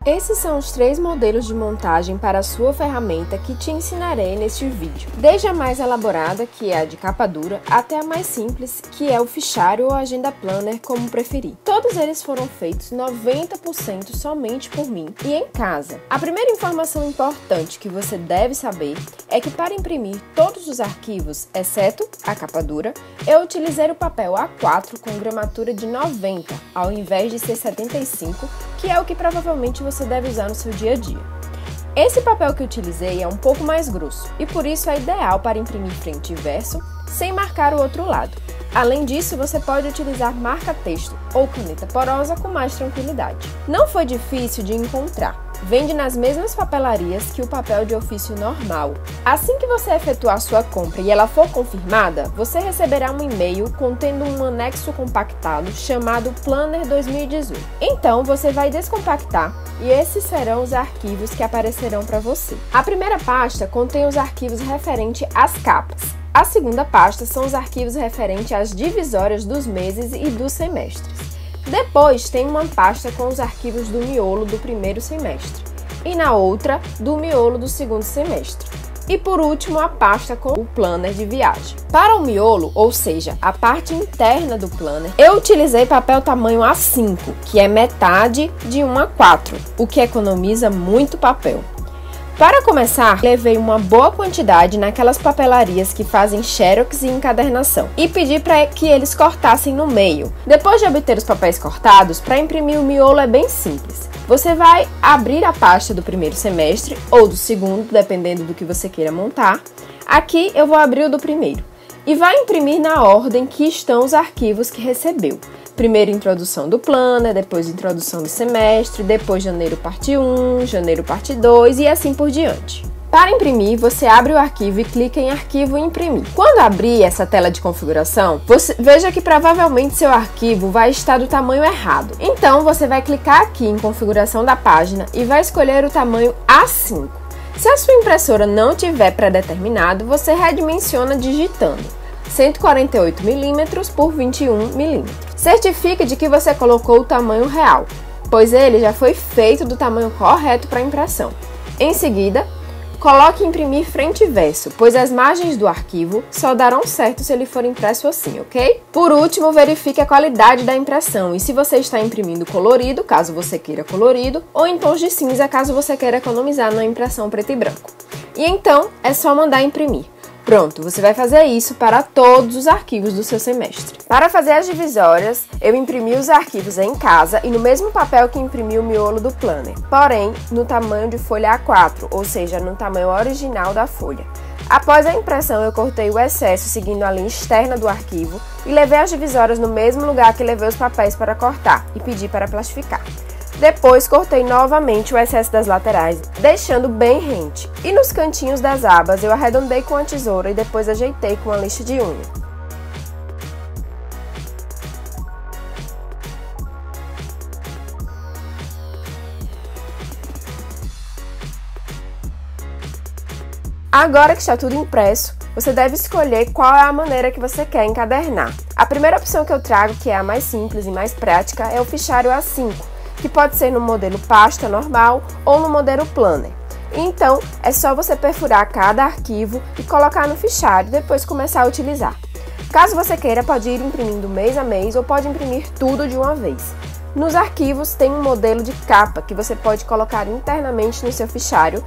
Esses são os 3 modelos de montagem para a sua ferramenta que te ensinarei neste vídeo. Desde a mais elaborada, que é a de capa dura, até a mais simples, que é o fichário ou agenda planner, como preferir. Todos eles foram feitos 90% somente por mim e em casa. A primeira informação importante que você deve saber é que para imprimir todos os arquivos, exceto a capa dura, eu utilizei o papel A4 com gramatura de 90, ao invés de ser 75, que é o que provavelmente você deve usar no seu dia a dia. Esse papel que utilizei é um pouco mais grosso e por isso é ideal para imprimir frente e verso sem marcar o outro lado. Além disso, você pode utilizar marca-texto ou caneta porosa com mais tranquilidade. Não foi difícil de encontrar. Vende nas mesmas papelarias que o papel de ofício normal. Assim que você efetuar sua compra e ela for confirmada, você receberá um e-mail contendo um anexo compactado chamado Planner 2018. Então, você vai descompactar e esses serão os arquivos que aparecerão para você. A primeira pasta contém os arquivos referentes às capas. A segunda pasta são os arquivos referentes às divisórias dos meses e dos semestres. Depois tem uma pasta com os arquivos do miolo do primeiro semestre e na outra do miolo do segundo semestre. E por último a pasta com o planner de viagem. Para o miolo, ou seja, a parte interna do planner, eu utilizei papel tamanho A5, que é metade de 1:4, o que economiza muito papel. Para começar, levei uma boa quantidade naquelas papelarias que fazem xerox e encadernação e pedi para que eles cortassem no meio. Depois de obter os papéis cortados, para imprimir o miolo é bem simples. Você vai abrir a pasta do primeiro semestre ou do segundo, dependendo do que você queira montar. Aqui eu vou abrir o do primeiro e vai imprimir na ordem que estão os arquivos que recebeu. Primeiro introdução do planner, depois introdução do semestre, depois janeiro parte 1, janeiro parte 2 e assim por diante. Para imprimir, você abre o arquivo e clica em arquivo e imprimir. Quando abrir essa tela de configuração, veja que provavelmente seu arquivo vai estar do tamanho errado. Então você vai clicar aqui em configuração da página e vai escolher o tamanho A5. Se a sua impressora não tiver pré-determinado, você redimensiona digitando 148 mm por 21 mm. Certifique de que você colocou o tamanho real, pois ele já foi feito do tamanho correto para impressão. Em seguida, coloque imprimir frente e verso, pois as margens do arquivo só darão certo se ele for impresso assim, ok? Por último, verifique a qualidade da impressão e se você está imprimindo colorido, caso você queira colorido, ou em tons de cinza, caso você queira economizar na impressão preto e branco. E então, é só mandar imprimir. Pronto, você vai fazer isso para todos os arquivos do seu semestre. Para fazer as divisórias, eu imprimi os arquivos em casa e no mesmo papel que imprimi o miolo do planner, porém no tamanho de folha A4, ou seja, no tamanho original da folha. Após a impressão, eu cortei o excesso seguindo a linha externa do arquivo e levei as divisórias no mesmo lugar que levei os papéis para cortar e pedi para plastificar. Depois cortei novamente o excesso das laterais, deixando bem rente. E nos cantinhos das abas eu arredondei com a tesoura e depois ajeitei com a lixa de unha. Agora que está tudo impresso, você deve escolher qual é a maneira que você quer encadernar. A primeira opção que eu trago, que é a mais simples e mais prática, é o fichário A5. Que pode ser no modelo pasta normal ou no modelo planner. Então, é só você perfurar cada arquivo e colocar no fichário e depois começar a utilizar. Caso você queira, pode ir imprimindo mês a mês ou pode imprimir tudo de uma vez. Nos arquivos tem um modelo de capa que você pode colocar internamente no seu fichário.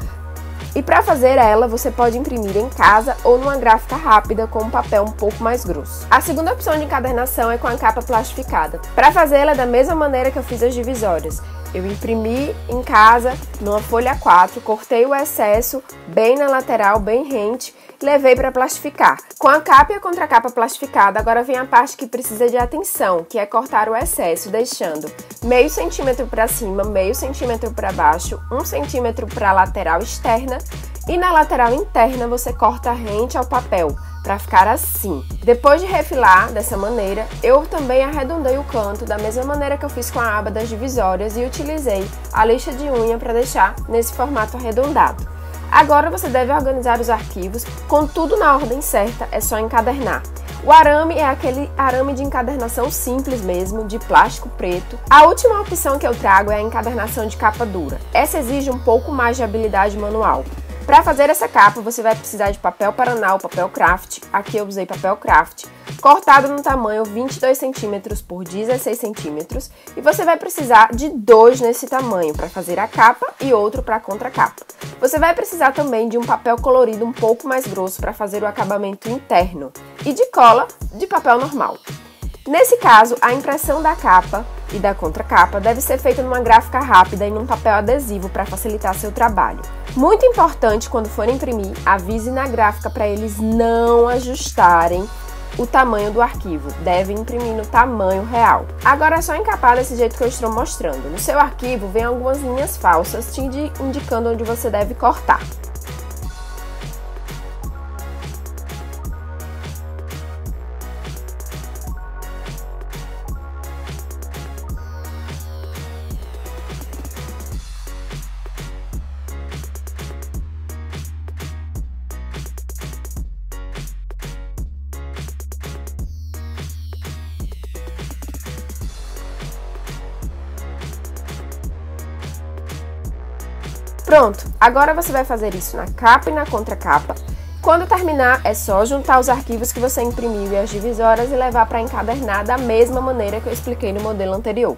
E para fazer ela, você pode imprimir em casa ou numa gráfica rápida com um papel um pouco mais grosso. A segunda opção de encadernação é com a capa plastificada. Para fazê-la da mesma maneira que eu fiz as divisórias. Eu imprimi em casa, numa folha A4, cortei o excesso bem na lateral, bem rente, e levei para plastificar. Com a capa e a contracapa plastificada, agora vem a parte que precisa de atenção, que é cortar o excesso, deixando meio centímetro para cima, meio centímetro para baixo, 1 centímetro para a lateral externa e na lateral interna você corta rente ao papel, para ficar assim. Depois de refilar dessa maneira, eu também arredondei o canto da mesma maneira que eu fiz com a aba das divisórias e utilizei a lixa de unha para deixar nesse formato arredondado. Agora você deve organizar os arquivos com tudo na ordem certa, é só encadernar. O arame é aquele arame de encadernação simples mesmo, de plástico preto. A última opção que eu trago é a encadernação de capa dura. Essa exige um pouco mais de habilidade manual. Para fazer essa capa, você vai precisar de papel Paraná ou papel craft. Aqui eu usei papel craft, cortado no tamanho 22 cm por 16 cm. E você vai precisar de 2 nesse tamanho para fazer a capa e outro para a contracapa. Você vai precisar também de um papel colorido um pouco mais grosso para fazer o acabamento interno e de cola de papel normal. Nesse caso, a impressão da capa e da contracapa deve ser feita numa gráfica rápida e num papel adesivo para facilitar seu trabalho. Muito importante, quando for imprimir, avise na gráfica para eles não ajustarem o tamanho do arquivo. Deve imprimir no tamanho real. Agora é só encapar desse jeito que eu estou mostrando. No seu arquivo vem algumas linhas falsas te indicando onde você deve cortar. Pronto, agora você vai fazer isso na capa e na contracapa. Quando terminar, é só juntar os arquivos que você imprimiu e as divisórias e levar para encadernar da mesma maneira que eu expliquei no modelo anterior.